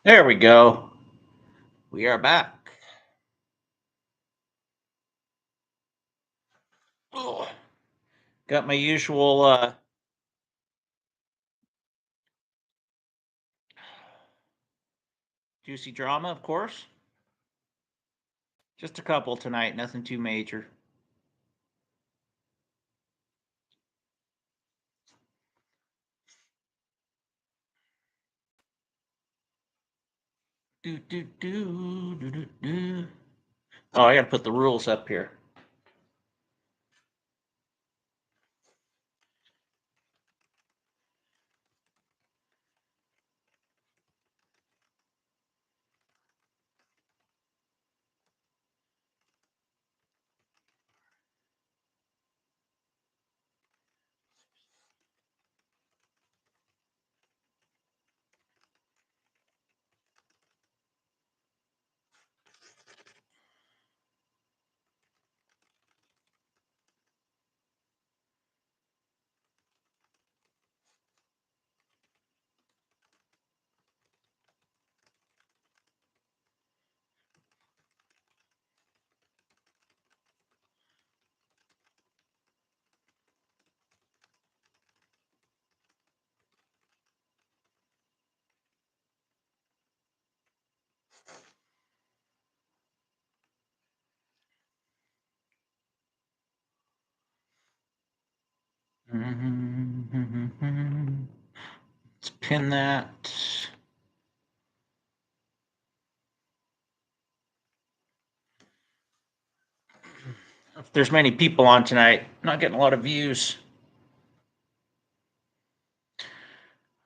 There we go. We are back. Ugh. Got my usual juicy drama, of course. Just a couple tonight, nothing too major. Do do do do do do. Oh, I gotta put the rules up here. Let's pin that. If there's many people on tonight, not getting a lot of views.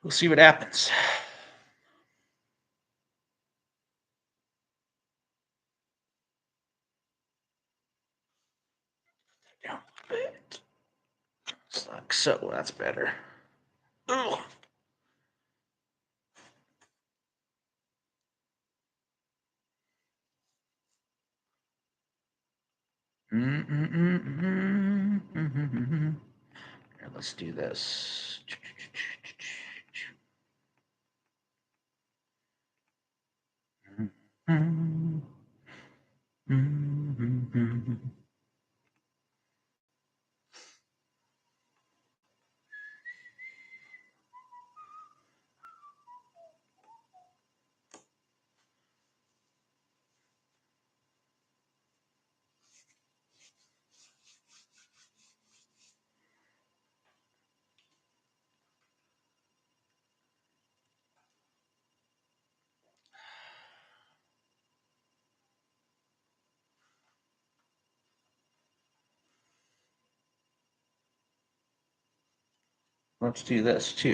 We'll see what happens. Down a bit. It's like so. That's better. Ugh. Here, let's do this. Let's do this too.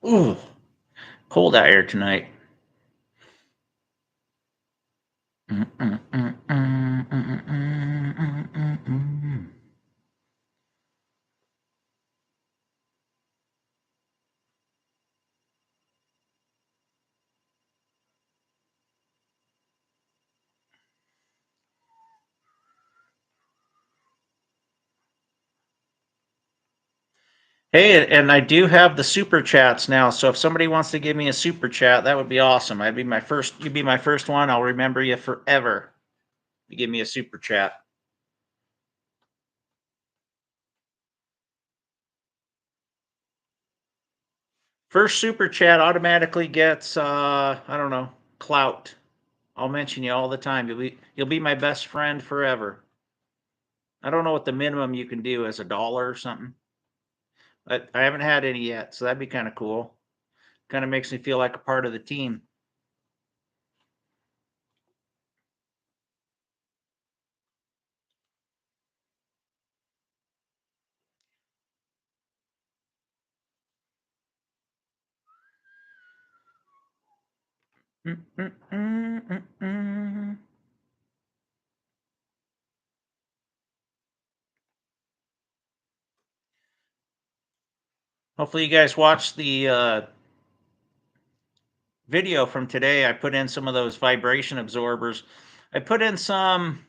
Ooh, cold out here tonight. Hey, and I do have the super chats now. So if somebody wants to give me a super chat, that would be awesome. I'd be my first. You'd be my first one. I'll remember you forever. You give me a super chat. First super chat automatically gets I don't know, clout. I'll mention you all the time. You'll be my best friend forever. I don't know what the minimum you can do is $1 or something. But I haven't had any yet, so that'd be kind of cool. Kind of makes me feel like a part of the team. Mm, mm, mm, mm, mm. Hopefully you guys watched the video from today. I put in some of those vibration absorbers. I put in some,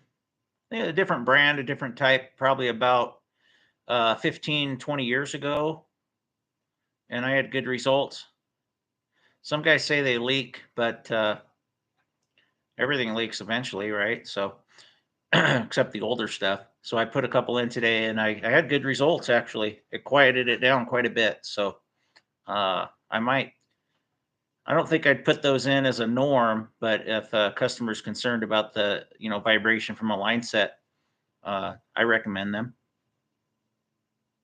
a different brand, a different type, probably about 15, 20 years ago, and I had good results. Some guys say they leak, but everything leaks eventually, right? So, except the older stuff. So I put a couple in today, and I had good results actually. It quieted it down quite a bit. So I might. I don't think I'd put those in as a norm, but if a customer's concerned about the vibration from a line set, I recommend them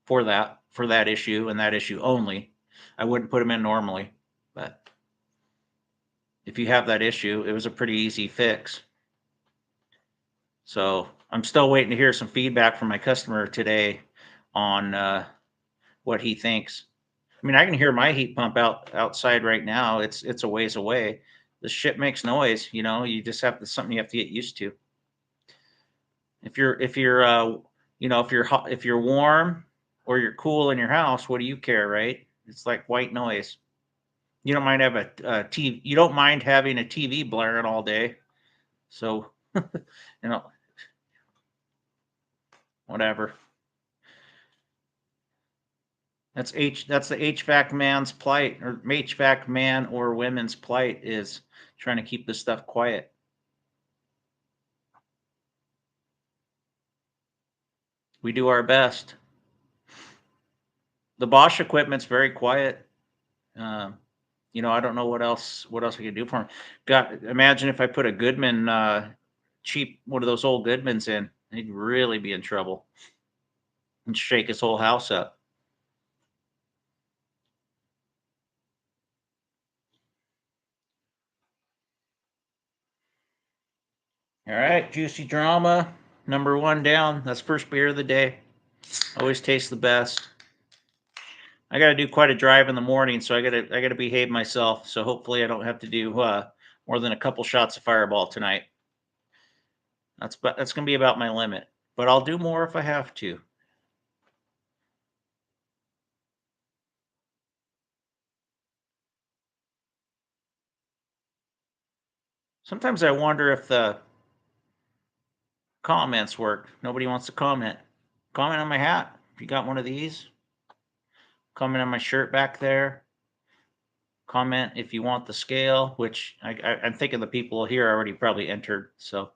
for that issue and that issue only. I wouldn't put them in normally, but if you have that issue, it was a pretty easy fix. So I'm still waiting to hear some feedback from my customer today on what he thinks. I mean, I can hear my heat pump outside right now. It's a ways away. The shit makes noise. You just have to something you have to get used to. If you're hot, if you're warm or you're cool in your house, what do you care, right? It's like white noise. You don't mind have a TV. You don't mind having a TV blaring all day. So, you know, whatever. That's the HVAC man's plight, or HVAC man or women's plight, is trying to keep this stuff quiet. We do our best. The Bosch equipment's very quiet. Um, I don't know what else we could do for him. Imagine if I put a Goodman, cheap one of those old Goodmans in, he'd really be in trouble and shake his whole house up. All right, juicy drama, number one down. That's first beer of the day. Always tastes the best. I got to do quite a drive in the morning, so I gotta behave myself. So hopefully I don't have to do more than a couple shots of Fireball tonight. That's gonna be about my limit, but I'll do more if I have to. Sometimes I wonder if the comments work. Nobody wants to comment. Comment on my hat. If you got one of these, comment on my shirt back there. Comment if you want the scale, which I'm thinking the people here already probably entered. So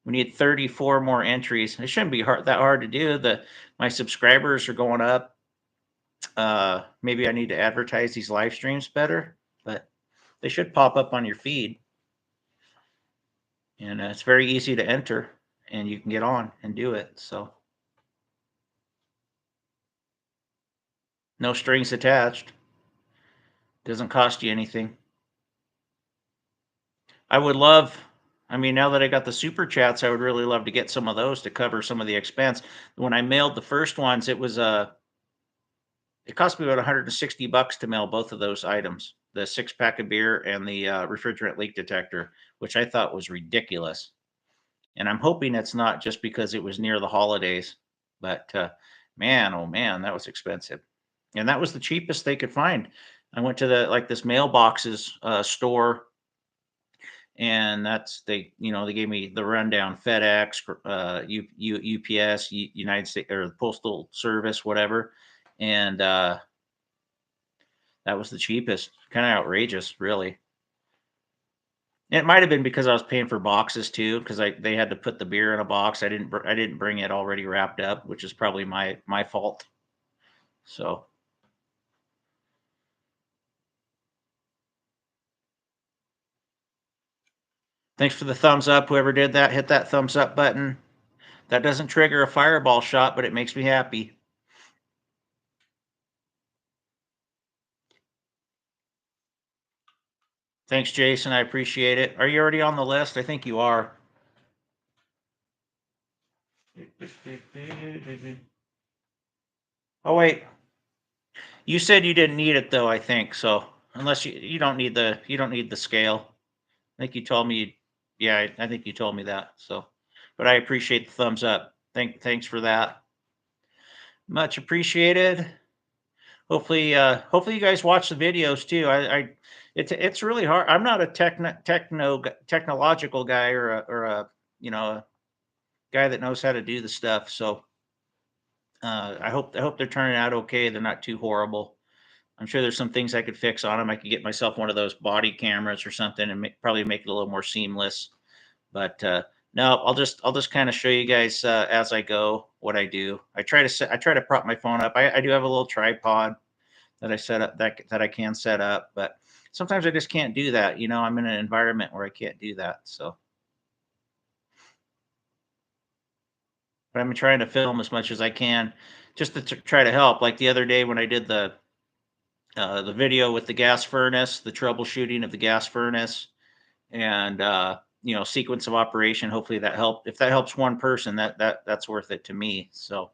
we need 34 more entries. It shouldn't be that hard to do. My subscribers are going up. Maybe I need to advertise these live streams better, but they should pop up on your feed. And it's very easy to enter, and you can get on and do it. So no strings attached. Doesn't cost you anything. I would love, I mean, now that I got the super chats, I would really love to get some of those to cover some of the expense. When I mailed the first ones, it cost me about $160 to mail both of those items, the 6-pack of beer and the refrigerant leak detector, which I thought was ridiculous. And I'm hoping it's not just because it was near the holidays, but man, oh man, that was expensive. And that was the cheapest they could find. I went to this mailboxes store, and they gave me the rundown: FedEx, UPS, United States, or the Postal Service, whatever. And that was the cheapest. Kind of outrageous, really. And it might have been because I was paying for boxes too, because they had to put the beer in a box. I didn't bring it already wrapped up, which is probably my fault. So thanks for the thumbs up. Whoever did that, hit that thumbs up button. That doesn't trigger a fireball shot, but it makes me happy. Thanks, Jason. I appreciate it. Are you already on the list? I think you are. Oh wait, you said you didn't need it though. I think so. Unless you don't need the scale. I think you told me. Yeah, I think you told me that. So, but I appreciate the thumbs up. Thanks for that. Much appreciated. hopefully you guys watch the videos too. It's really hard. I'm not a technological guy or a guy that knows how to do the stuff. So I hope they're turning out okay. They're not too horrible. I'm sure there's some things I could fix on them. I could get myself one of those body cameras or something and probably make it a little more seamless. But no, I'll just kind of show you guys as I go what I do. I try to prop my phone up. I do have a little tripod that I set up that I can set up, but sometimes I just can't do that. I'm in an environment where I can't do that. So, but I'm trying to film as much as I can just to try to help. Like the other day when I did the video with the gas furnace, the troubleshooting of the gas furnace, and sequence of operation. Hopefully that helped. If that helps one person, that's worth it to me. So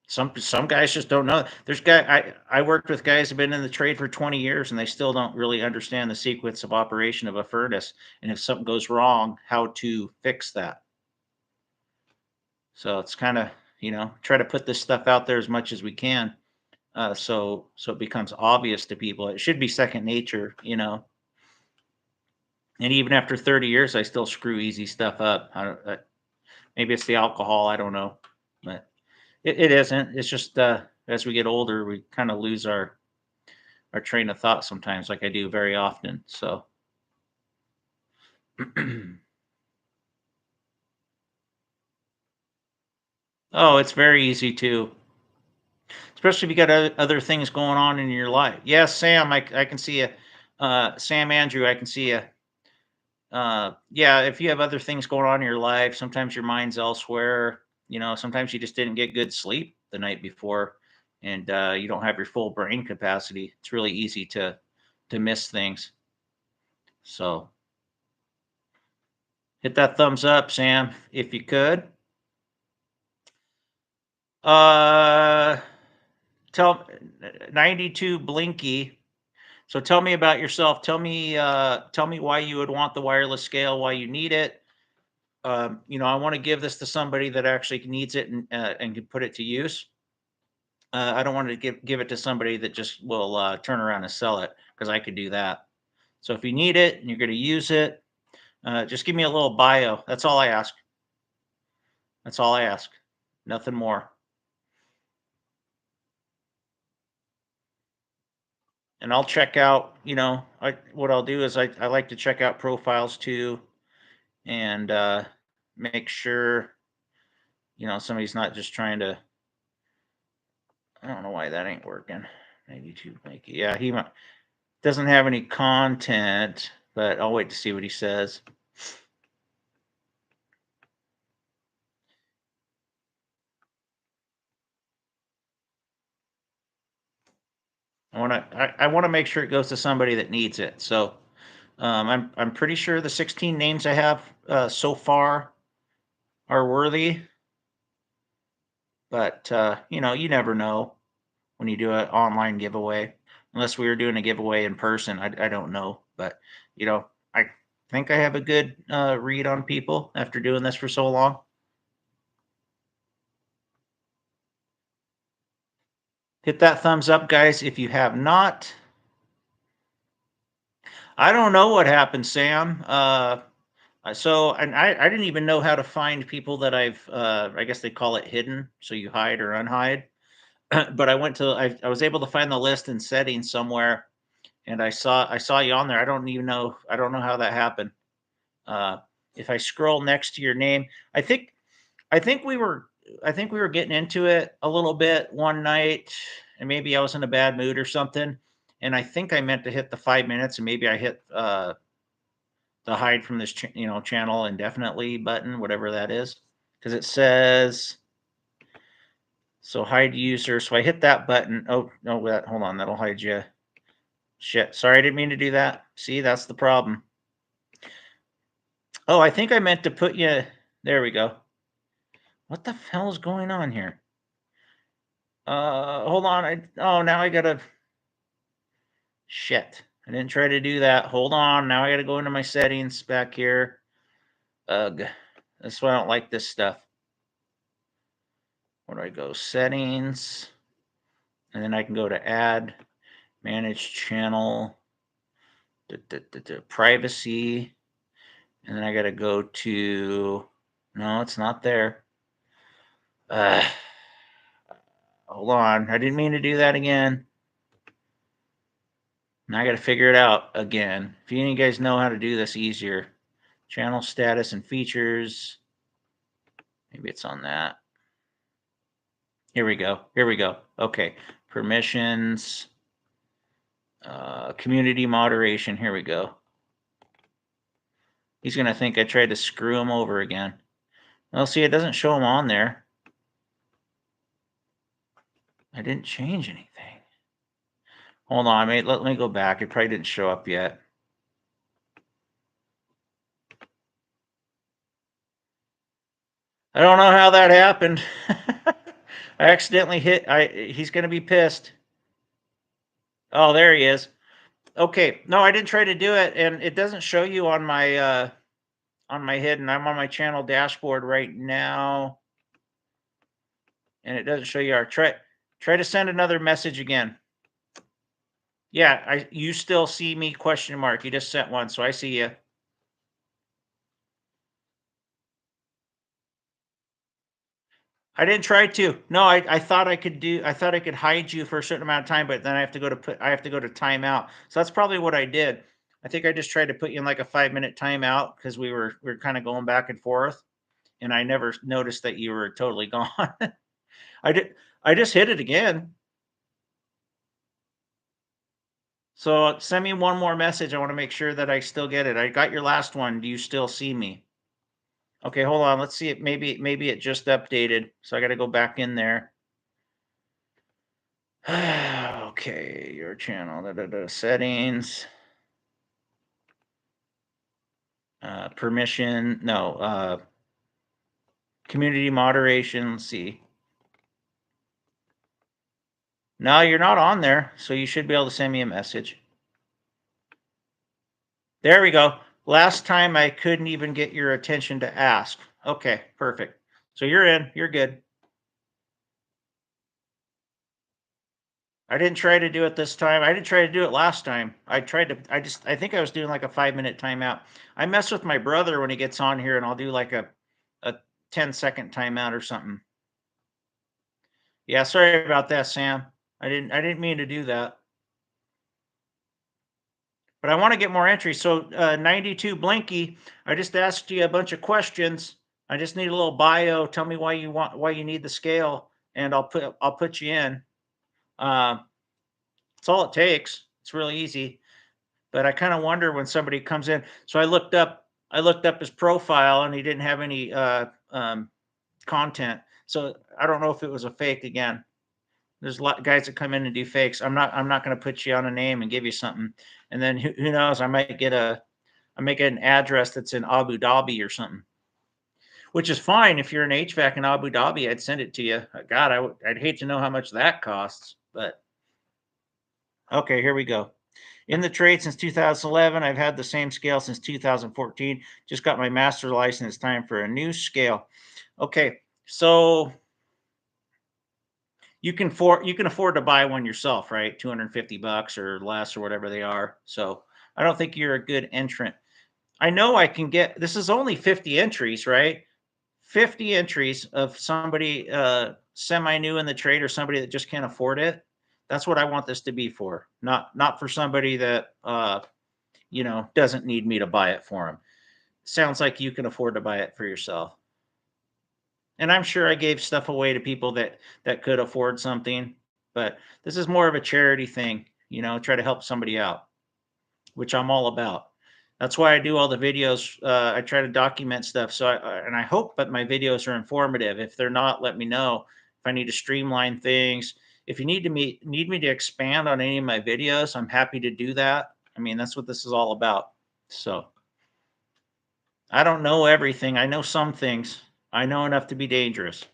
some guys just don't know. I worked with guys who've been in the trade for 20 years and they still don't really understand the sequence of operation of a furnace, and if something goes wrong, how to fix that. So it's kind of, try to put this stuff out there as much as we can, so it becomes obvious to people. It should be second nature. And even after 30 years, I still screw easy stuff up. Maybe it's the alcohol. I don't know, but it isn't. It's just as we get older, we kind of lose our train of thought sometimes, like I do very often. So, oh, it's very easy to, especially if you got other things going on in your life. Yes, Sam, I can see you. Sam Andrew, I can see you. Yeah, if you have other things going on in your life, sometimes your mind's elsewhere. Sometimes you just didn't get good sleep the night before, and you don't have your full brain capacity. It's really easy to miss things. So hit that thumbs up, Sam, if you could. Uh, tell 92 Blinky. So tell me about yourself. Tell me why you would want the wireless scale, why you need it. I want to give this to somebody that actually needs it and can put it to use. I don't want to give it to somebody that just will turn around and sell it, because I could do that. So if you need it and you're going to use it, just give me a little bio. That's all I ask. That's all I ask. Nothing more. And I'll check out. What I'll do is I like to check out profiles too, and make sure somebody's not just trying to. I don't know why that ain't working. Maybe to make it. Yeah, doesn't have any content, but I'll wait to see what he says. I want to make sure it goes to somebody that needs it. So I'm pretty sure the 16 names I have so far are worthy, but you never know when you do an online giveaway. Unless we were doing a giveaway in person, I don't know, but I think I have a good read on people after doing this for so long. Hit that thumbs up, guys, if you have not. I don't know what happened, Sam. And I didn't even know how to find people that I guess they call it hidden, so you hide or unhide. But I was able to find the list in settings somewhere, and I saw you on there. I don't know how that happened. Uh, if I scroll next to your name, I think I think we were I think we were getting into it a little bit one night, and maybe I was in a bad mood or something. And I think I meant to hit the 5 minutes, and maybe I hit the hide from this channel indefinitely button, whatever that is, because it says so hide user. So I hit that button. Oh no, hold on, that'll hide you. Shit, sorry, I didn't mean to do that. See, that's the problem. Oh, I think I meant to put you. There we go. What the hell is going on here? Hold on. Now I gotta. Shit, I didn't try to do that. Hold on. Now I gotta go into my settings back here. Ugh, that's why I don't like this stuff. Where do I go? Settings. and then I can go to add, manage channel, privacy, and then I got to go to, no, it's not there. Hold on. I didn't mean to do that again. Now I got to figure it out again. If you guys know how to do this easier, channel status and features. Maybe it's on that. Here we go. Here we go. Okay. Permissions, community moderation. Here we go. He's going to think I tried to screw him over again. Well, see, it doesn't show him on there. I didn't change anything. Hold on, mate. Let me go back. It probably didn't show up yet. I don't know how that happened. I accidentally hit. He's going to be pissed. Oh, there he is. Okay. No, I didn't try to do it, and it doesn't show you on my hidden. I'm on my channel dashboard right now, and it doesn't show you our try to send another message again. Yeah, you still see me, question mark. You just sent one, so I see you. I didn't try to. No, I thought I could hide you for a certain amount of time, but then I have to go to timeout. So that's probably what I did. I think I just tried to put you in like a 5-minute timeout because we were kind of going back and forth, and I never noticed that you were totally gone. I just hit it again. So send me one more message. I want to make sure that I still get it. I got your last one. Do you still see me? Okay, hold on. Let's see it. Maybe it just updated. So I got to go back in there. Okay, your channel. Settings. Permission. No. Community moderation. Let's see. No, you're not on there. So you should be able to send me a message. There we go. Last time I couldn't even get your attention to ask. Okay, perfect. So you're in. You're good. I didn't try to do it this time. I didn't try to do it last time. I think I was doing like a 5-minute timeout. I mess with my brother when he gets on here, and I'll do like a 10-second timeout or something. Yeah, sorry about that, Sam. I didn't mean to do that. But I want to get more entries. So 92 Blinky, I just asked you a bunch of questions. I just need a little bio. Tell me why you need the scale, and I'll put you in. It's all it takes. It's really easy. But I kind of wonder when somebody comes in. So I looked up his profile, and he didn't have any content. So I don't know if it was a fake again. There's a lot of guys that come in and do fakes. I'm not going to put you on a name and give you something, and then who knows? I might get an address that's in Abu Dhabi or something, which is fine. If you're an HVAC in Abu Dhabi, I'd send it to you. God, I'd hate to know how much that costs, but okay, here we go. In the trade since 2011, I've had the same scale since 2014. Just got my master license. It's time for a new scale. Okay, so you can afford to buy one yourself, right? $250 or less or whatever they are. So I don't think you're a good entrant. I know I can get, this is only 50 entries, right? 50 entries of somebody semi new in the trade or somebody that just can't afford it. That's what I want this to be for. Not for somebody that doesn't need me to buy it for them. Sounds like you can afford to buy it for yourself. And I'm sure I gave stuff away to people that could afford something, but this is more of a charity thing, try to help somebody out, which I'm all about. That's why I do all the videos. I try to document stuff. And I hope that my videos are informative. If they're not, let me know. If I need to streamline things, if you need me to expand on any of my videos, I'm happy to do that. I mean, that's what this is all about. So I don't know everything. I know some things. I know enough to be dangerous.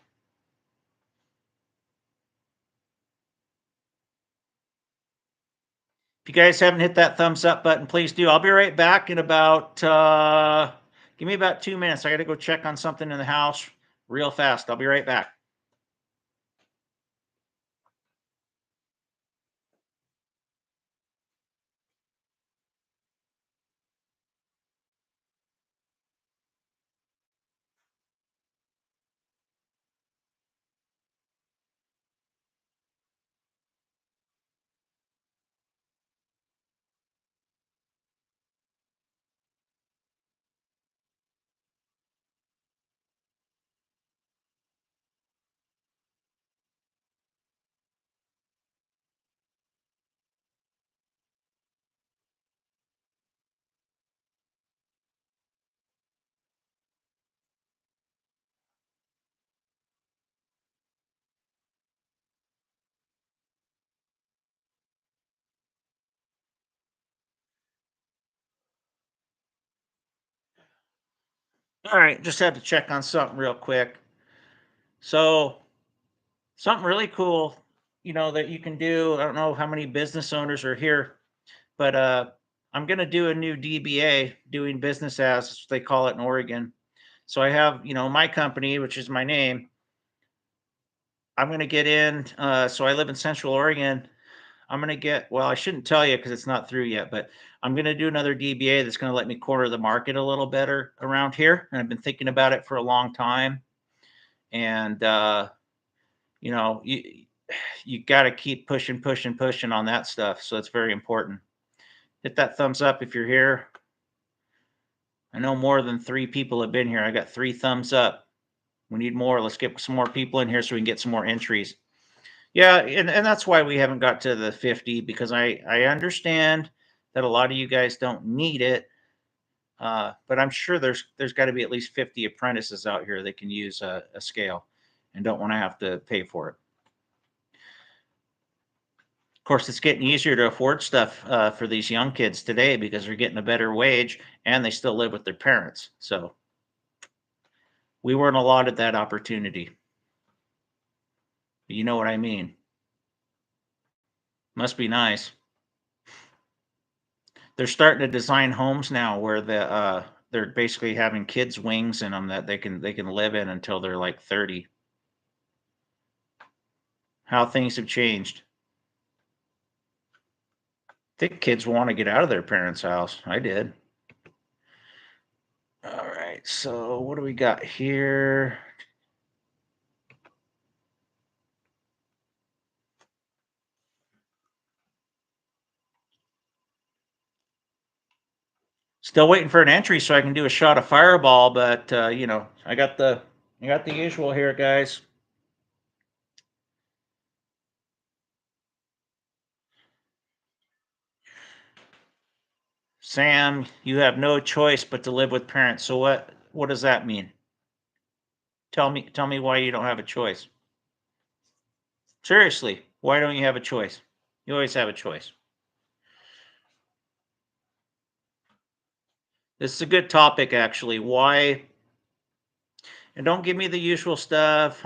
If you guys haven't hit that thumbs up button, please do. I'll be right back in about, give me about 2 minutes. I got to go check on something in the house real fast. I'll be right back. All right, just had to check on something real quick. So, something really cool, that you can do. I don't know how many business owners are here, but I'm going to do a new DBA, doing business as they call it in Oregon. So I have, my company, which is my name. I'm going to get in. So I live in Central Oregon. I'm going to get, well, I shouldn't tell you because it's not through yet, but I'm going to do another DBA that's going to let me corner the market a little better around here. And I've been thinking about it for a long time. And, you got to keep pushing, pushing, pushing on that stuff. So it's very important. Hit that thumbs up if you're here. I know more than 3 people have been here. I got 3 thumbs up. We need more. Let's get some more people in here so we can get some more entries. Yeah, and that's why we haven't got to the 50, because I understand that a lot of you guys don't need it. But I'm sure there's got to be at least 50 apprentices out here that can use a scale and don't want to have to pay for it. Of course, it's getting easier to afford stuff for these young kids today because they're getting a better wage and they still live with their parents. So we weren't allotted that opportunity. You know what I mean? Must be nice. They're starting to design homes now where they're basically having kids' wings in them that they can live in until they're like 30. How things have changed. I think kids want to get out of their parents' house. I did. All right. So what do we got here? Still waiting for an entry so I can do a shot of Fireball, but I got the usual here, guys. Sam, you have no choice but to live with parents. So what does that mean? Tell me why you don't have a choice. Seriously, why don't you have a choice? You always have a choice. This is a good topic, actually. Why? And don't give me the usual stuff.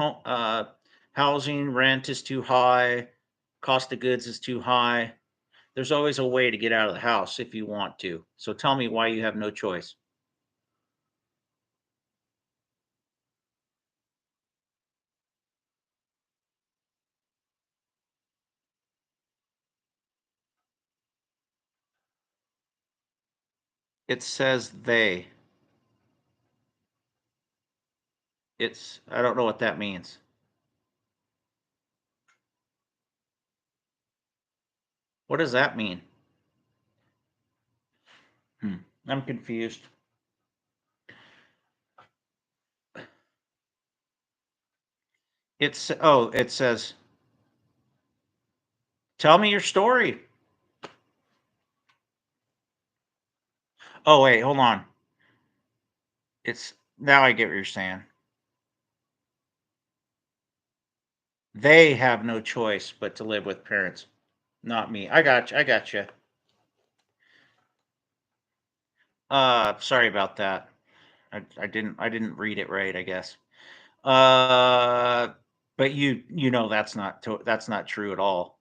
Housing, rent is too high, cost of goods is too high. There's always a way to get out of the house if you want to. So tell me why you have no choice. It says they. I don't know what that means. What does that mean? Hmm. I'm confused. It says, tell me your story. Oh, wait, hold on. It's Now I get what you're saying. They have no choice but to live with parents, not me. I got you. I got you. Sorry about that. I didn't read it right, I guess. Uh, but that's not true at all.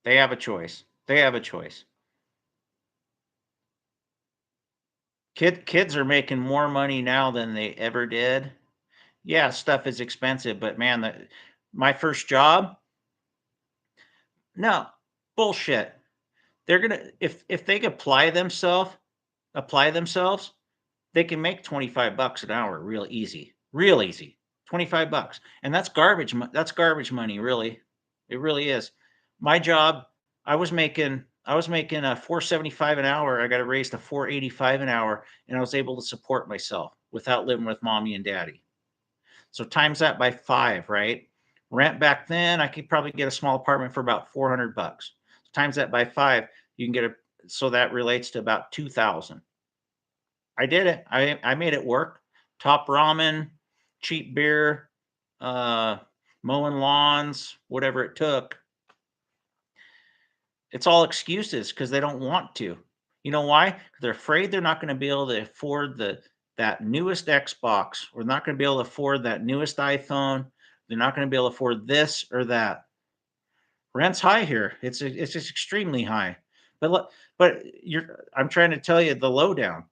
They have a choice. They have a choice. Kids are making more money now than they ever did. Yeah, stuff is expensive, but man, my first job, no, bullshit. They're gonna if they apply themselves, they can make 25 bucks an hour real easy. Real easy. 25 bucks. And that's garbage money, really. It really is. My job, I was making a 475 an hour. I got it raised to 485 an hour, and I was able to support myself without living with mommy and daddy. So times that by 5, right? Rent back then, I could probably get a small apartment for about 400 bucks. Times that by 5, you can get so that relates to about 2,000. I did it. I made it work. Top ramen, cheap beer, uh, mowing lawns, whatever it took. It's all excuses because they don't want to. You know why? 'Cause they're afraid they're not going to be able to afford that newest Xbox. We're not going to be able to afford that newest iPhone. They're not going to be able to afford this or that. Rent's high here. It's just extremely high. But I'm trying to tell you the lowdown.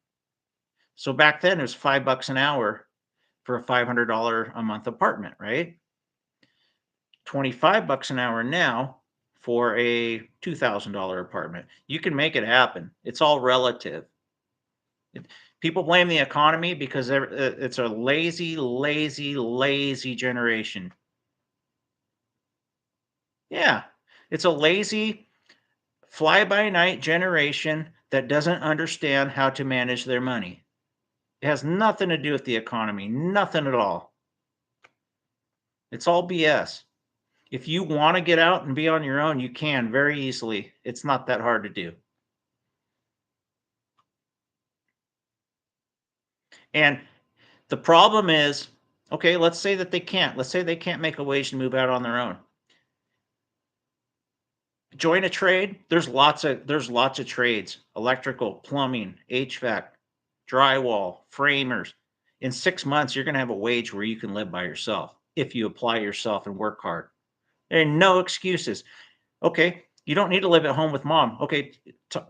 So back then it was $5 an hour for a $500 a month apartment, right? $25 an hour now for a $2,000 apartment. You can make it happen. It's all relative. People blame the economy because it's a lazy, lazy, lazy generation. Yeah, it's a lazy, fly by night generation that doesn't understand how to manage their money. It has nothing to do with the economy, nothing at all. It's all BS. If you want to get out and be on your own, you can very easily. It's not that hard to do. And the problem is, okay, let's say that they can't. Let's say they can't make a wage to move out on their own. Join a trade. There's lots of trades: electrical, plumbing, HVAC, drywall, framers. In 6 months, you're going to have a wage where you can live by yourself if you apply yourself and work hard. There are no excuses. Okay, you don't need to live at home with mom. Okay,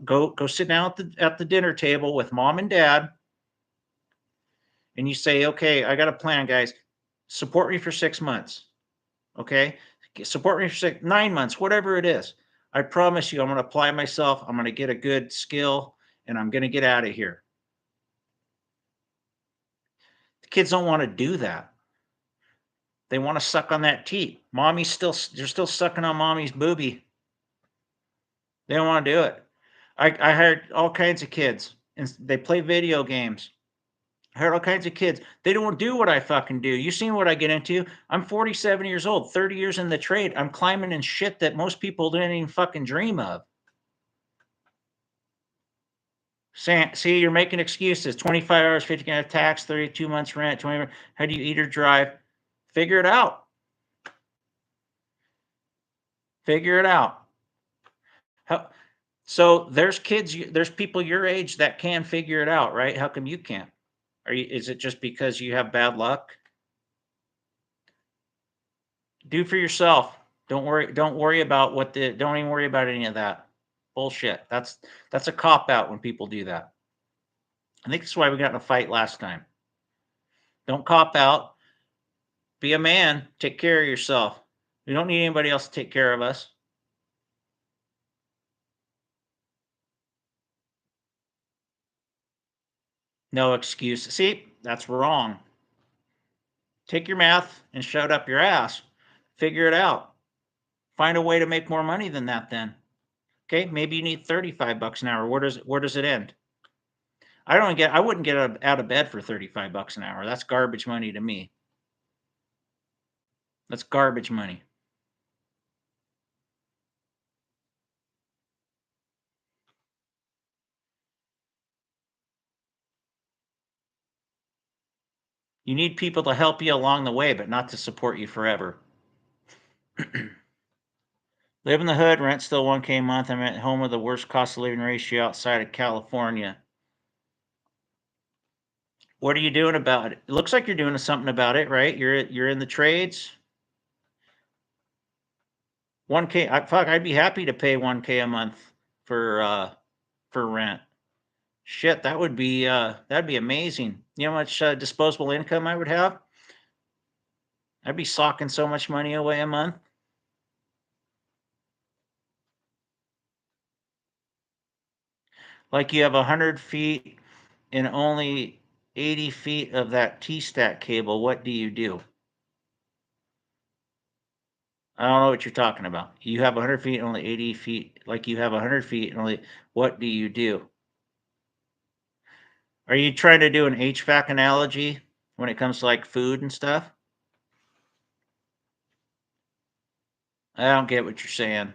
go sit down at the dinner table with mom and dad, and you say, okay, I got a plan, guys. Support me for 6 months. Okay, support me for 9 months, whatever it is. I promise you, I'm going to apply myself. I'm going to get a good skill, and I'm going to get out of here. The kids don't want to do that. They want to suck on that teat. They're still sucking on mommy's boobie. They don't want to do it. I hired all kinds of kids, and they play video games. I heard all kinds of kids. They don't do what I fucking do. You seen what I get into? I'm 47 years old, 30 years in the trade. I'm climbing in shit that most people didn't even fucking dream of. See, you're making excuses. 25 hours, 50 hours tax, 32 months rent, 20. How do you eat or drive? Figure it out. Figure it out. So there's people your age that can figure it out, right? How come you can't? Is it just because you have bad luck? Do for yourself. Don't worry about don't even worry about any of that. Bullshit. That's a cop out when people do that. I think that's why we got in a fight last time. Don't cop out. Be a man. Take care of yourself. We don't need anybody else to take care of us. No excuse. See, that's wrong. Take your math and shove it up your ass. Figure it out. Find a way to make more money than that then. Okay, maybe you need $35 an hour. Where does it end? I wouldn't get out of bed for $35 an hour. That's garbage money to me. That's garbage money. You need people to help you along the way, but not to support you forever. Live in the hood, rent still 1K a month. I'm at home with the worst cost of living ratio outside of California. What are you doing about it? It looks like you're doing something about it, right? You're in the trades. 1K. I'd be happy to pay 1K a month for rent. Shit, that'd be amazing. You know how much disposable income I would have? I'd be socking so much money away a month. Like you have 100 feet and only 80 feet of that T-stack cable. What do you do? I don't know what you're talking about. You have 100 feet and only 80 feet. Like you have 100 feet and only. What do you do? Are you trying to do an HVAC analogy when it comes to like food and stuff? I don't get what you're saying.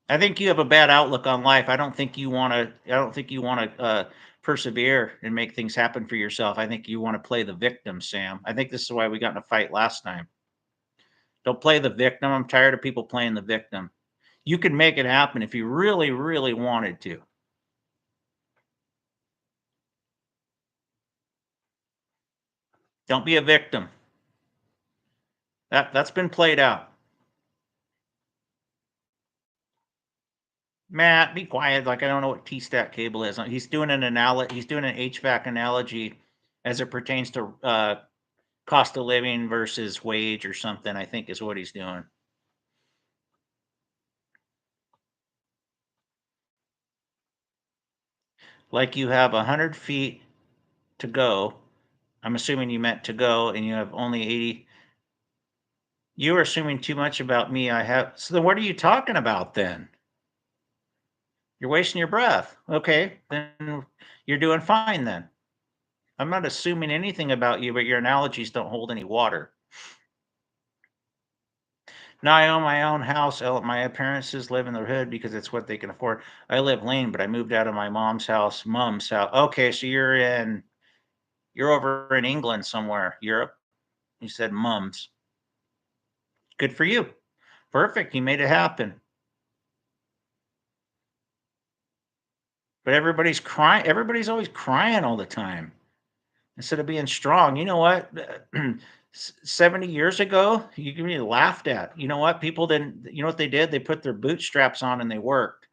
I think you have a bad outlook on life. I don't think you want to. I don't think you want to persevere and make things happen for yourself. I think you want to play the victim, Sam. I think this is why we got in a fight last time. Don't play the victim. I'm tired of people playing the victim. You can make it happen if you really, really wanted to. Don't be a victim. That's been played out. Matt, be quiet. Like I don't know what T-stat cable is. He's doing He's doing an HVAC analogy as it pertains to cost of living versus wage or something. I think is what he's doing. Like you have 100 feet to go. I'm assuming you meant to go, and you have only 80. You are assuming too much about me. I have. So then, what are you talking about then? You're wasting your breath. Okay, then you're doing fine then. I'm not assuming anything about you, but your analogies don't hold any water. Now I own my own house. My parents live in the hood because it's what they can afford. I live lane, but I moved out of my mom's house. Okay, so you're over in England somewhere, Europe. You said mums. Good for you. Perfect. You made it happen. But everybody's crying. Everybody's always crying all the time instead of being strong. You know what? 70 years ago, you can be laughed at. You know what? People didn't, you know what they did? They put their bootstraps on and they worked.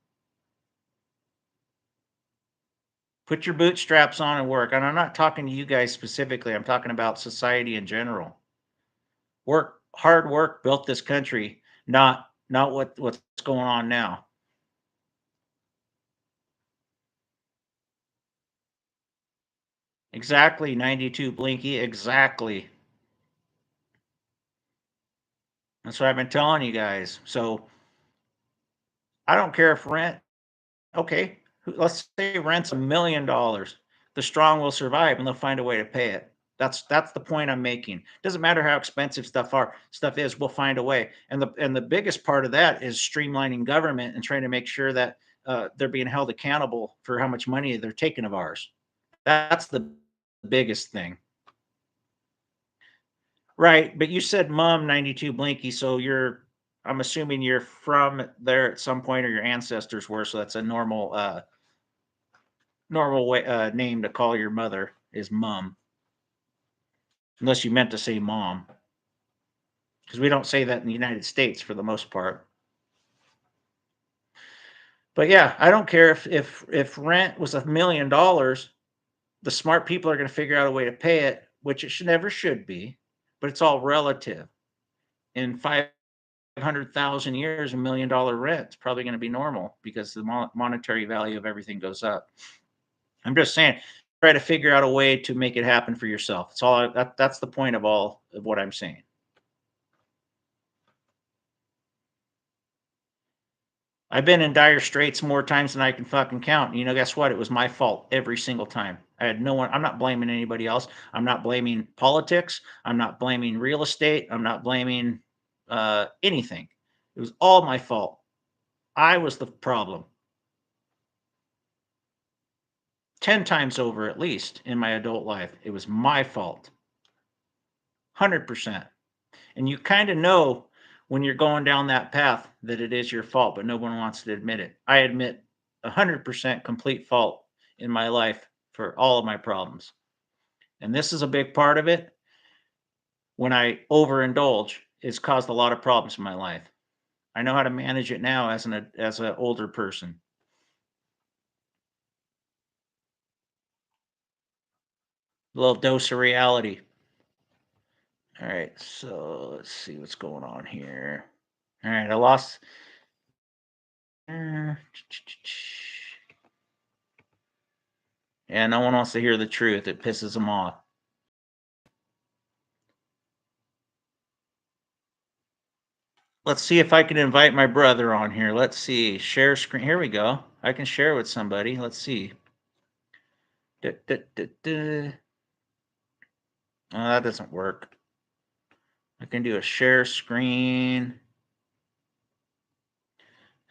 Put your bootstraps on and work. And I'm not talking to you guys specifically. I'm talking about society in general. Hard work built this country, not what's going on now. Exactly, 92 Blinky, exactly. That's what I've been telling you guys. So I don't care if rent, okay, let's say rent's $1 million. The strong will survive and they'll find a way to pay it. That's the point I'm making. Doesn't matter how expensive stuff is, we'll find a way. And the biggest part of that is streamlining government and trying to make sure that they're being held accountable for how much money they're taking of ours. That's the biggest thing. Right, but you said mom 92 Blinky, so I'm assuming you're from there at some point or your ancestors were, so that's a normal way name to call your mother is mom. Unless you meant to say mom. Because we don't say that in the United States for the most part. But yeah, I don't care if rent was $1 million, the smart people are going to figure out a way to pay it, which it never should be, but it's all relative. In 500,000 years, $1 million rent is probably going to be normal because the monetary value of everything goes up. I'm just saying, try to figure out a way to make it happen for yourself. That's the point of all of what I'm saying. I've been in dire straits more times than I can fucking count. You know, guess what? It was my fault every single time. I had no one. I'm not blaming anybody else. I'm not blaming politics. I'm not blaming real estate. I'm not blaming anything. It was all my fault. I was the problem. 10 times over at least in my adult life. It was my fault. 100%. And you kind of know when you're going down that path that it is your fault, but no one wants to admit it. I admit 100% complete fault in my life for all of my problems. And this is a big part of it. When I overindulge, it's caused a lot of problems in my life. I know how to manage it now as an older person. A little dose of reality. All right, so let's see what's going on here. All right, I lost. uh, Yeah, no one wants to hear the truth. It pisses them off. Let's see if I can invite my brother on here. Let's see. Share screen. Here we go. I can share with somebody. Let's see. Da, da, da, da. Oh, that doesn't work. I can do a share screen.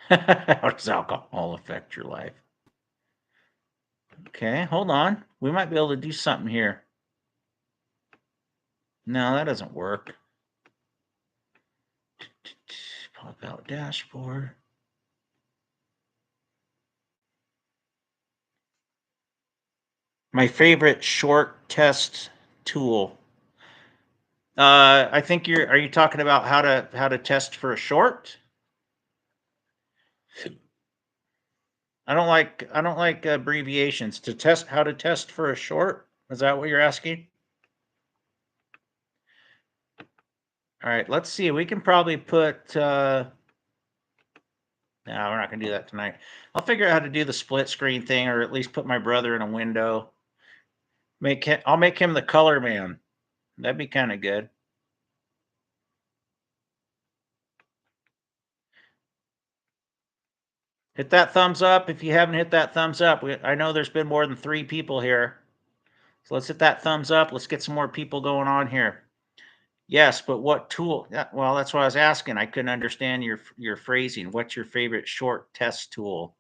How does alcohol affect your life? Okay, hold on. We might be able to do something here. No, that doesn't work. Pop out dashboard. My favorite short test tool I think are you talking about how to test for a short? I don't like abbreviations. To test how to test for a short? Is that what you're asking? All right, let's see. We can probably put no, we're not gonna do that tonight. I'll figure out how to do the split screen thing, or at least put my brother in a window. I'll make him the color man. That'd be kind of good. Hit that thumbs up if you haven't hit that thumbs up. I know there's been more than 3 people here. So let's hit that thumbs up. Let's get some more people going on here. Yes, but what tool? Yeah, well, that's what I was asking. I couldn't understand your phrasing. What's your favorite short test tool?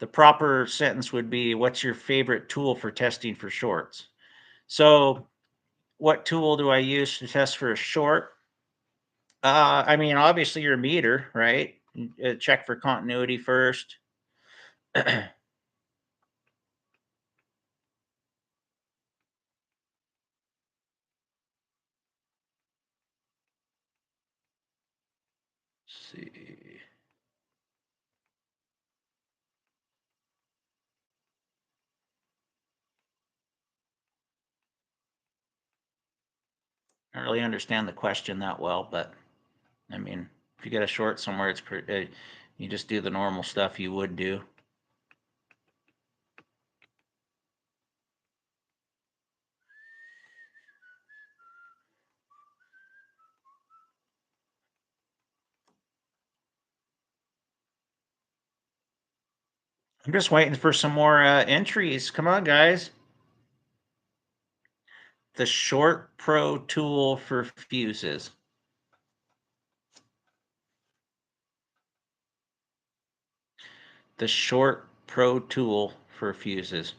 The proper sentence would be, what's your favorite tool for testing for shorts? So, what tool do I use to test for a short? I mean, obviously your meter, right? Check for continuity first. See. I don't really understand the question that well, but I mean, if you get a short somewhere, it's pretty. You just do the normal stuff you would do. I'm just waiting for some more entries. Come on, guys. The Short Pro tool for fuses. The Short Pro tool for fuses.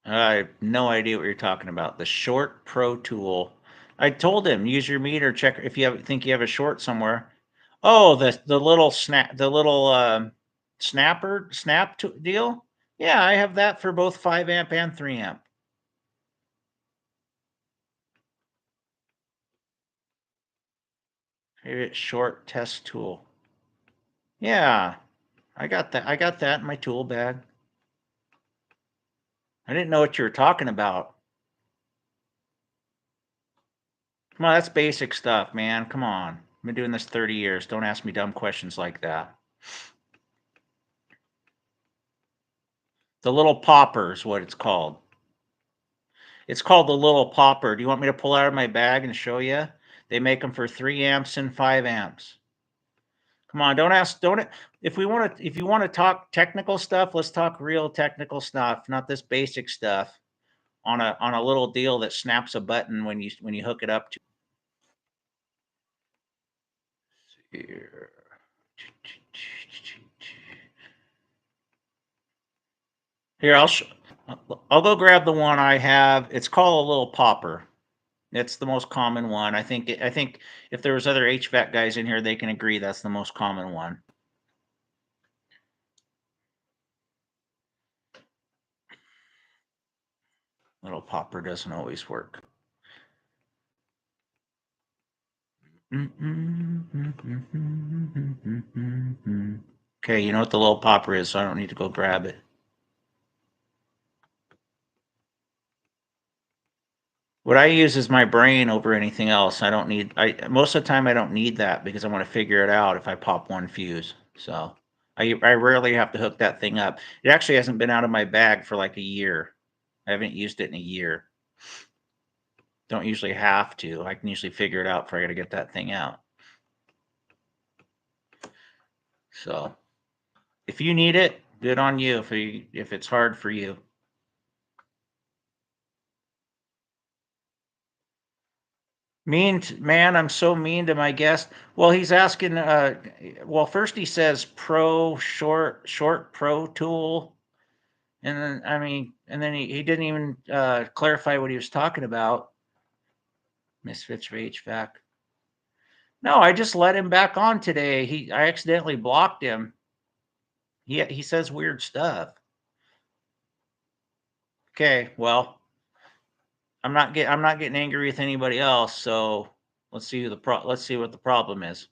I have no idea what you're talking about. The Short Pro tool. I told him, use your meter, check if think you have a short somewhere. Oh, the little snap deal. Yeah, I have that for both 5 amp and 3 amp. Favorite short test tool. Yeah, I got that. I got that in my tool bag. I didn't know what you were talking about. Come on, that's basic stuff, man. Come on. I've been doing this 30 years. Don't ask me dumb questions like that. The little popper is what it's called. It's called the little popper. Do you want me to pull out of my bag and show you? They make them for 3 amps and 5 amps. Come on, if you want to talk technical stuff, let's talk real technical stuff, not this basic stuff on a little deal that snaps a button when you hook it up to here. Here, I'll go grab the one I have. It's called a little popper. It's the most common one. I think if there was other HVAC guys in here, they can agree that's the most common one. Little popper doesn't always work. Okay, you know what the little popper is, so I don't need to go grab it. What I use is my brain over anything else. Most of the time I don't need that because I want to figure it out if I pop one fuse. So I rarely have to hook that thing up. It actually hasn't been out of my bag for like a year. I haven't used it in a year. Don't usually have to. I can usually figure it out before I got to get that thing out. So if you need it, good on you. If it's hard for you. Man, I'm so mean to my guest. Well, he's asking. Well, first he says short pro tool, and then and then he didn't even clarify what he was talking about. Misfits for HVAC. No, I just let him back on today. I accidentally blocked him. He says weird stuff. Okay, well, I'm not getting angry with anybody else, so let's see what the problem is.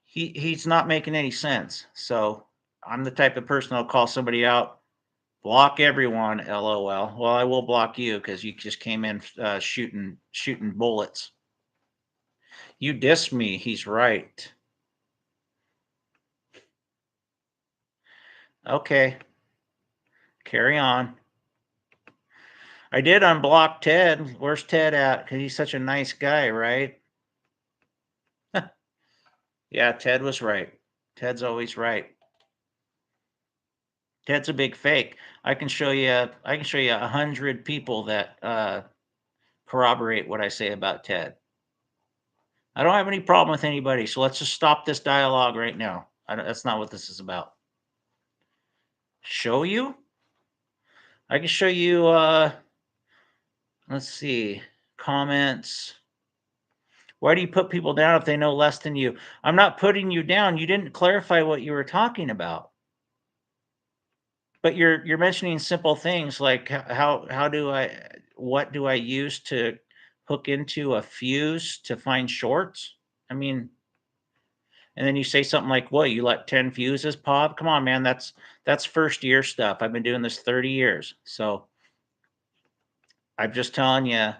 He's not making any sense. So I'm the type of person that'll call somebody out, block everyone, LOL. Well, I will block you because you just came in shooting bullets. You diss me. He's right. Okay, carry on. I did unblock Ted. Where's Ted at? Because he's such a nice guy, right? Yeah, Ted was right. Ted's always right. Ted's a big fake. I can show you 100 people that corroborate what I say about Ted. I don't have any problem with anybody, so let's just stop this dialogue right now. That's not what this is about. Show you? I can show you. Let's see, comments. Why do you put people down if they know less than you? I'm not putting you down. You didn't clarify what you were talking about. But you're mentioning simple things like how do I what do I use to hook into a fuse to find shorts? I mean, and then you say something like, "What, you let 10 fuses pop?" Come on, man, that's first year stuff. I've been doing this 30 years. So, I'm just telling you,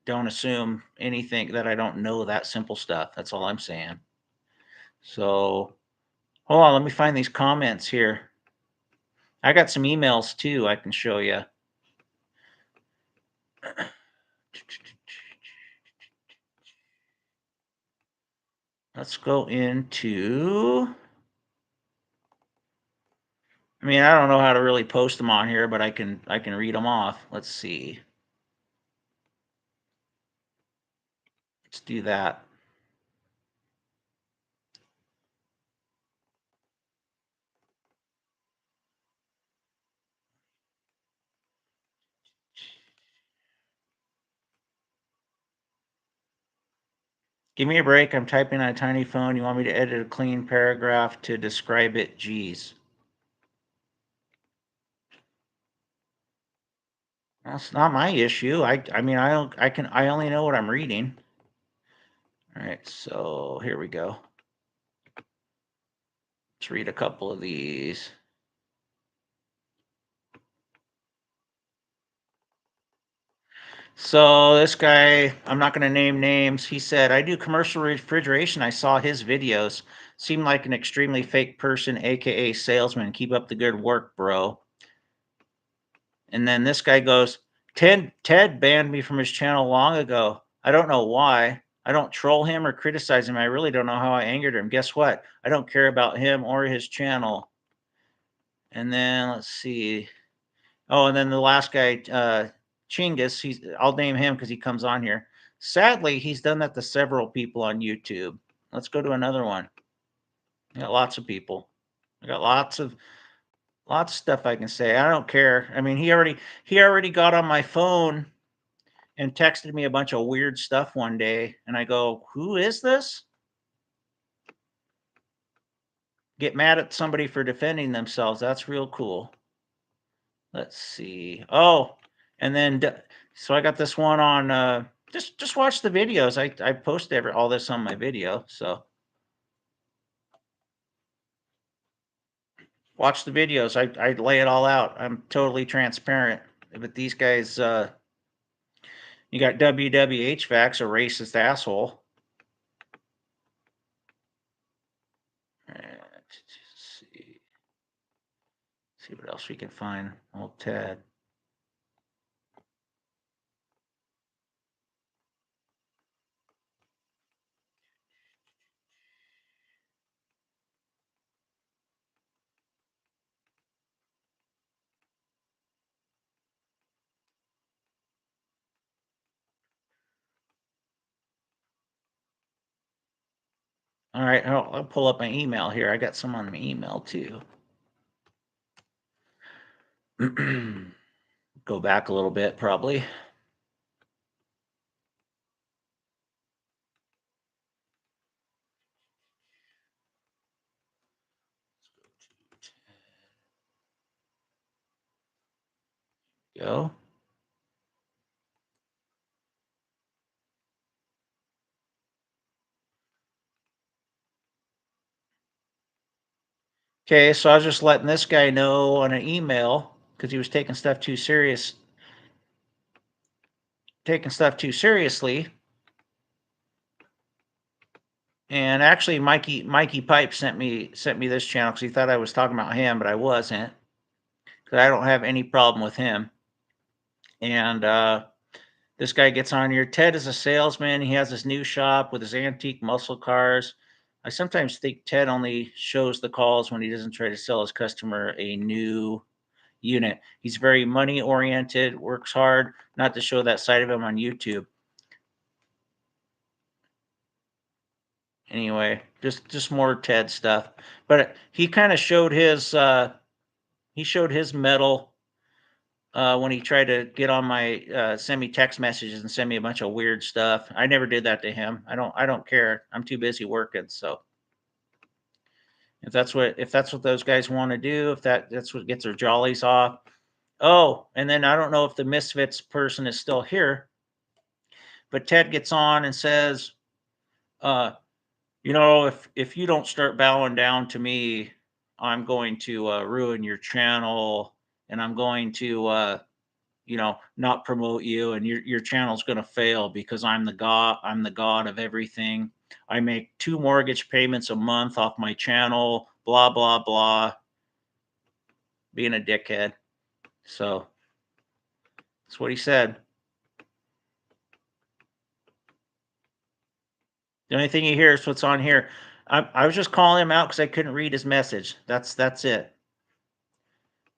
don't assume anything that I don't know that simple stuff. That's all I'm saying. So, hold on, let me find these comments here. I got some emails too I can show you. Let's go into I mean, I don't know how to really post them on here, but I can read them off. Let's see. Let's do that. Give me a break. I'm typing on a tiny phone. You want me to edit a clean paragraph to describe it? Geez. That's not my issue. I mean I only know what I'm reading. All right, so here we go. Let's read a couple of these. So this guy, I'm not going to name names. He said, "I do commercial refrigeration. I saw his videos. Seemed like an extremely fake person, aka salesman. Keep up the good work, bro." And then this guy goes, Ted banned me from his channel long ago. I don't know why. I don't troll him or criticize him. I really don't know how I angered him. Guess what? I don't care about him or his channel." And then let's see. Oh, and then the last guy, Chingus, I'll name him because he comes on here. Sadly, he's done that to several people on YouTube. Let's go to another one. I got lots of people. I got lots of stuff I can say. I don't care. I mean, he already got on my phone and texted me a bunch of weird stuff one day, and I go, "Who is this?" Get mad at somebody for defending themselves. That's real cool. Let's see. Oh, and then so I got this one on just watch the videos. I post all this on my video, so watch the videos. I lay it all out. I'm totally transparent. But these guys you got WWHVAC's a racist asshole. Let's see what else we can find. Old Ted. All right, I'll pull up my email here. I got some on my email too. Go back a little bit, probably. Go. Okay, so I was just letting this guy know on an email because he was taking stuff too seriously. And actually, Mikey Pipe sent me this channel because he thought I was talking about him, but I wasn't. Because I don't have any problem with him. And this guy gets on here. Ted is a salesman. He has his new shop with his antique muscle cars. I sometimes think Ted only shows the calls when he doesn't try to sell his customer a new unit. He's very money oriented, works hard, not to show that side of him on YouTube. Anyway, just more Ted stuff. But he kind of showed his metal when he tried to get on my send me text messages and send me a bunch of weird stuff. I never did that to him. I don't care. I'm too busy working. So if that's what those guys want to do, if that's what gets their jollies off. Oh, and then I don't know if the Misfits person is still here, but Ted gets on and says, uh, if you don't start bowing down to me, I'm going to ruin your channel, and I'm going to not promote you, and your channel's going to fail because I'm the god of everything. I make 2 mortgage payments a month off my channel, blah blah blah, being a dickhead. So that's what he said. The only thing you hear is what's on here. I was just calling him out because I couldn't read his message. That's it.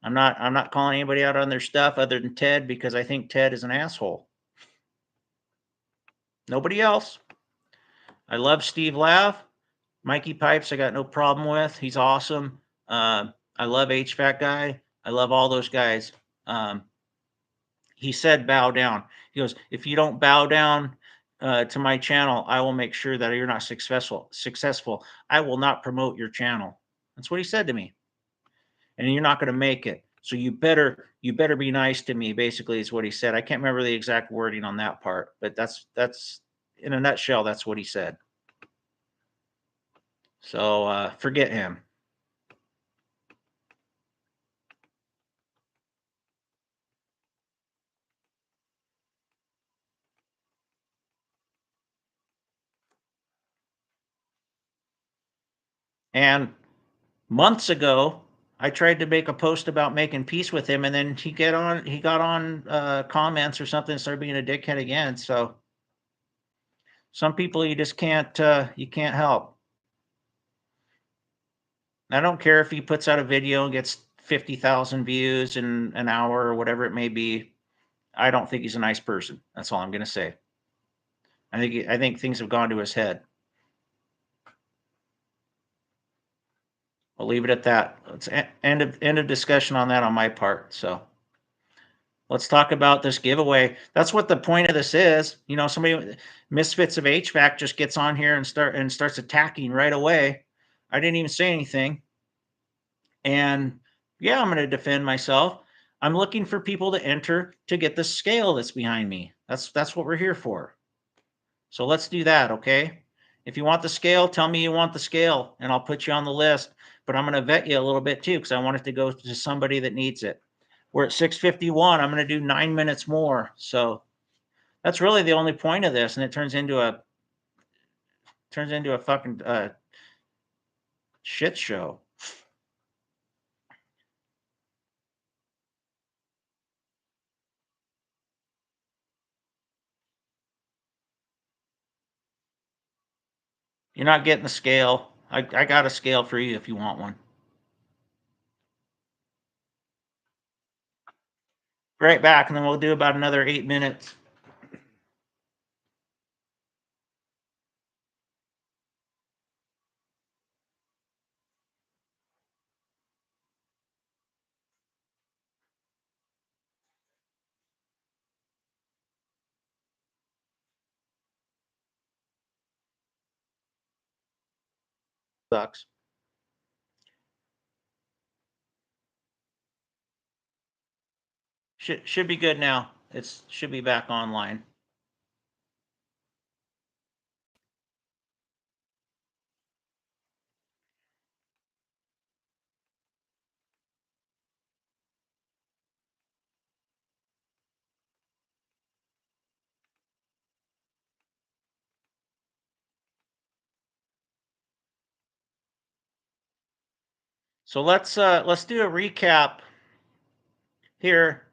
I'm not calling anybody out on their stuff other than Ted because I think Ted is an asshole. Nobody else. I love Steve Lav. Mikey Pipes, I got no problem with. He's awesome. I love HVAC guy. I love all those guys. Um, he said bow down. He goes, if you don't bow down to my channel, I will make sure that you're not successful. I will not promote your channel. That's what he said to me. And you're not going to make it. So you better be nice to me, basically, is what he said. I can't remember the exact wording on that part, but that's in a nutshell, that's what he said. So forget him. And months ago, I tried to make a post about making peace with him, and then he got on comments or something, and started being a dickhead again. So some people you can't help. I don't care if he puts out a video and gets 50,000 views in an hour or whatever it may be. I don't think he's a nice person. That's all I'm going to say. I think things have gone to his head. I'll leave it at that. It's end of discussion on that on my part. So let's talk about this giveaway. That's what the point of this is. Somebody Misfits of HVAC just gets on here and starts attacking right away. I didn't even say anything. And yeah, I'm going to defend myself. I'm looking for people to enter to get the scale that's behind me. That's what we're here for. So let's do that, okay? If you want the scale, tell me you want the scale, and I'll put you on the list. But I'm going to vet you a little bit too, because I want it to go to somebody that needs it. We're at 6:51. I'm going to do 9 minutes more. So that's really the only point of this, and it turns into a fucking shit show. You're not getting the scale. I got a scale for you if you want one. Right back, and then we'll do about another 8 minutes. Sucks. Should be good now. It's should be back online. So let's do a recap here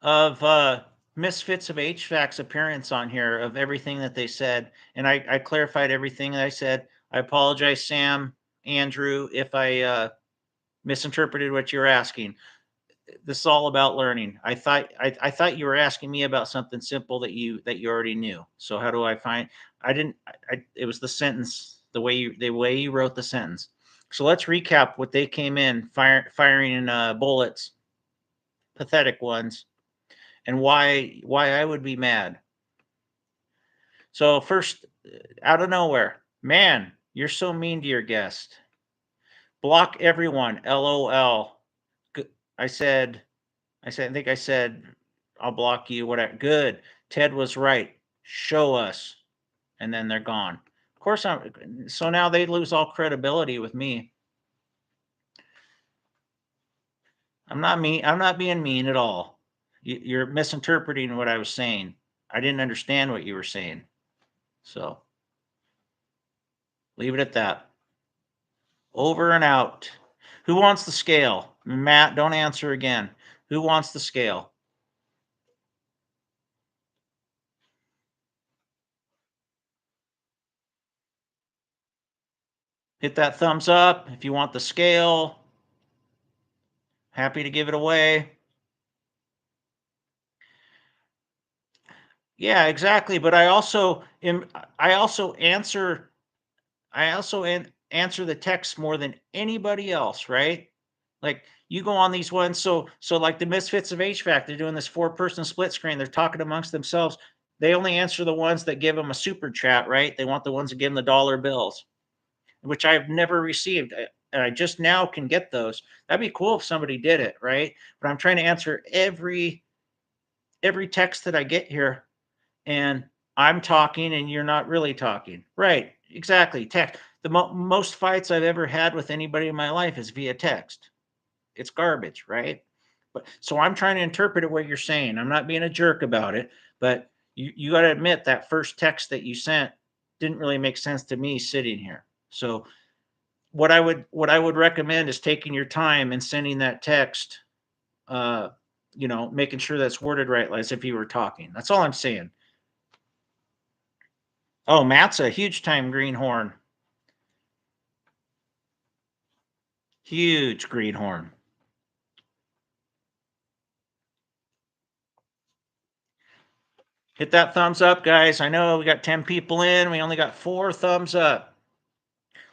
of Misfits of HVAC's appearance on here of everything that they said, and I clarified everything that I said. I apologize, Sam, Andrew, if I misinterpreted what you're asking. This is all about learning. I thought you were asking me about something simple that you already knew. So how do I find? I didn't. It was the sentence, the way you wrote the sentence. So let's recap what they came in firing in bullets, pathetic ones, and why I would be mad. So first, out of nowhere, man, you're so mean to your guest. Block everyone. LOL. I said I think I said, I'll block you, whatever. Good. Ted was right. Show us. And then they're gone. Of course, so now they lose all credibility with me. I'm not mean. I'm not being mean at all. You're misinterpreting what I was saying. I didn't understand what you were saying. So leave it at that. Over and out. Who wants the scale? Matt, don't answer again. Who wants the scale? Hit that thumbs up if you want the scale. Happy to give it away. Yeah, exactly. But I also answer answer the text more than anybody else, right? Like you go on these ones, so like the Misfits of HVAC, they're doing this 4-person split screen. They're talking amongst themselves. They only answer the ones that give them a super chat, right? They want the ones that give them the dollar bills, which I've never received. And I just now can get those. That'd be cool if somebody did it, right? But I'm trying to answer every text that I get here, and I'm talking and you're not really talking. Right. Exactly. Text. The most fights I've ever had with anybody in my life is via text. It's garbage, right? But so I'm trying to interpret what you're saying. I'm not being a jerk about it, but you got to admit that first text that you sent didn't really make sense to me sitting here. So what I would recommend is taking your time and sending that text, uh, making sure that's worded right as if you were talking. That's all I'm saying. Oh, Matt's a huge time greenhorn. Huge greenhorn. Hit that thumbs up, guys. I know we got 10 people in. We only got 4 thumbs up.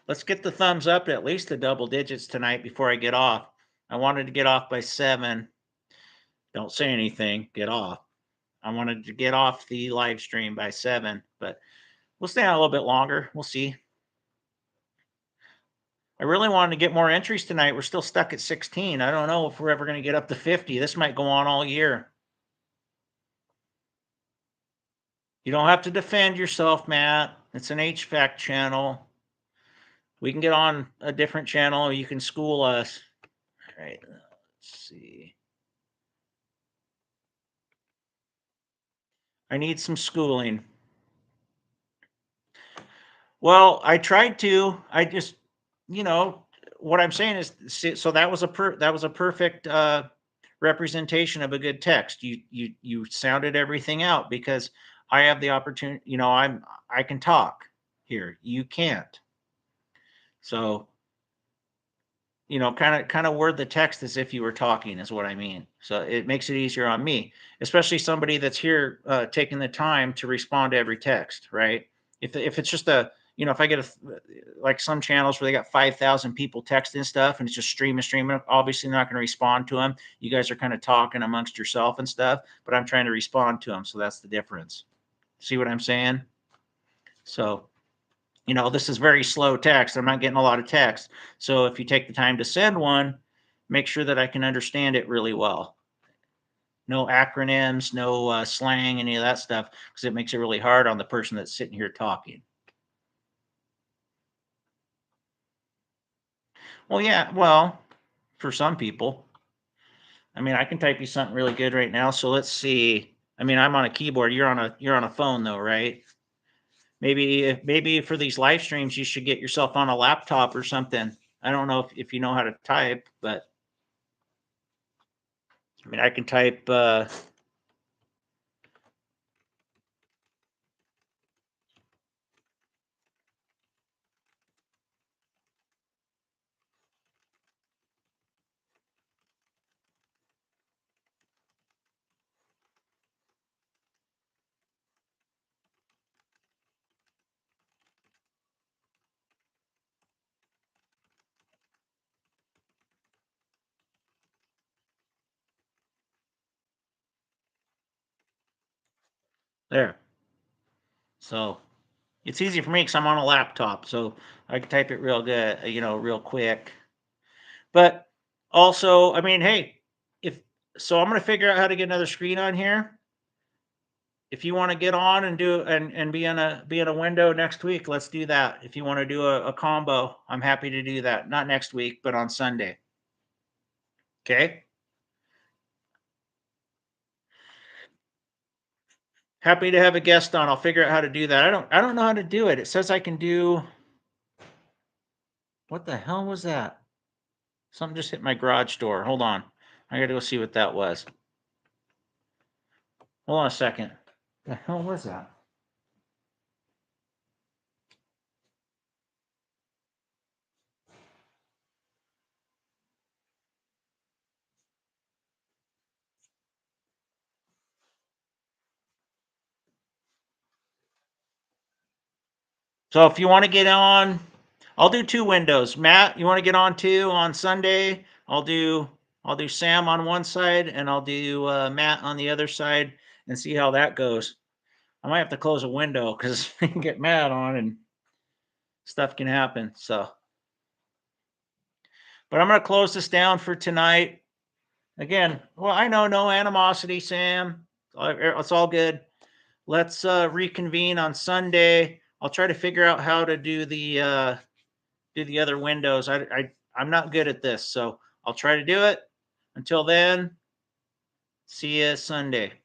Let's get the thumbs up at least the double digits tonight before I get off. I wanted to get off by 7. Don't say anything. Get off. I wanted to get off the live stream by 7, but we'll stay on a little bit longer. We'll see. I really wanted to get more entries tonight. We're still stuck at 16. I don't know if we're ever going to get up to 50. This might go on all year. You don't have to defend yourself, Matt. It's an HVAC channel. We can get on a different channel or you can school us. All right, let's see. I need some schooling. Well, I tried to. I just, you know, what I'm saying is, so that was a perfect representation of a good text. You sounded everything out because I have the opportunity. I can talk here. You can't. So kind of word the text as if you were talking is what I mean. So it makes it easier on me, especially somebody that's here taking the time to respond to every text, right? If it's just if I get like some channels where they got 5,000 people texting stuff and it's just streaming, obviously not going to respond to them. You guys are kind of talking amongst yourself and stuff, but I'm trying to respond to them. So that's the difference. See what I'm saying? So this is very slow text. I'm not getting a lot of text. So if you take the time to send one, make sure that I can understand it really well. no acronyms, no slang, any of that stuff, because it makes it really hard on the person that's sitting here talking. Well, yeah, well, for some people. I mean, I can type you something really good right now. So let's see. I mean, I'm on a keyboard. You're on a phone though, right? Maybe for these live streams, you should get yourself on a laptop or something. I don't know if you know how to type, but I mean, I can type. There. So it's easy for me because I'm on a laptop, so I can type it real good, real quick. But also, I mean, hey, if so, I'm gonna figure out how to get another screen on here. If you want to get on and do and be in a window next week, let's do that. If you want to do a combo, I'm happy to do that. Not next week, but on Sunday. Okay. Happy to have a guest on. I'll figure out how to do that. I don't know how to do it. It says I can do what the hell was that? Something just hit my garage door. Hold on. I gotta go see what that was. Hold on a second. The hell was that? So if you want to get on, I'll do two windows. Matt, you want to get on too on Sunday? I'll do Sam on one side and I'll do Matt on the other side and see how that goes. I might have to close a window because I can get Matt on and stuff can happen. So, but I'm gonna close this down for tonight. Again, well, I know no animosity, Sam. It's all good. Let's reconvene on Sunday. I'll try to figure out how to do the other windows. I'm not good at this, so I'll try to do it. Until then, see you Sunday.